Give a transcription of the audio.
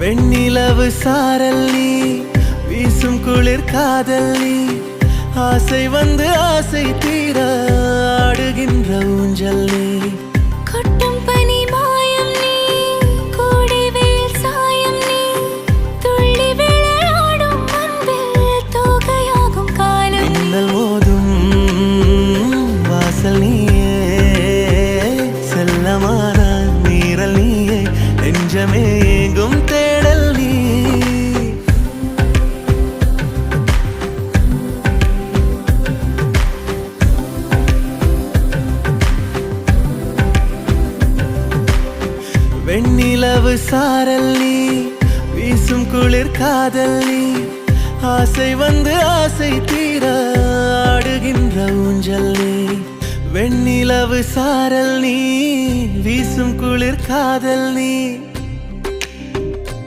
வெண்ணிலவு சாரல் நீ, வீசும் குளிர் காதல் நீ, ஆசை வந்து ஆசை தீர ஆடுகின்ற ஊஞ்சல் நீ. கொட்டும் பனி மாயம் நீ, கோடை வெயில் சாயம் நீ, துள்ளி விளையாடும் அன்பில் தோகையாகும் காலம் நீ. மின்னல் மோதும் வாசல் நீயே, செல்லமான நீரல் நீயே, நெஞ்சமே ஏங்கும் தேடல் நீ. வெண்ணிலவு சாரல் நீ, வீசும் குளிர் காதல் நீ, ஆசை வந்து ஆசை தீர ஆடுகின்ற ஊஞ்சல் நீ. வெண்ணிலவு சாரல் நீ, வீசும் குளிர் காதல் நீ,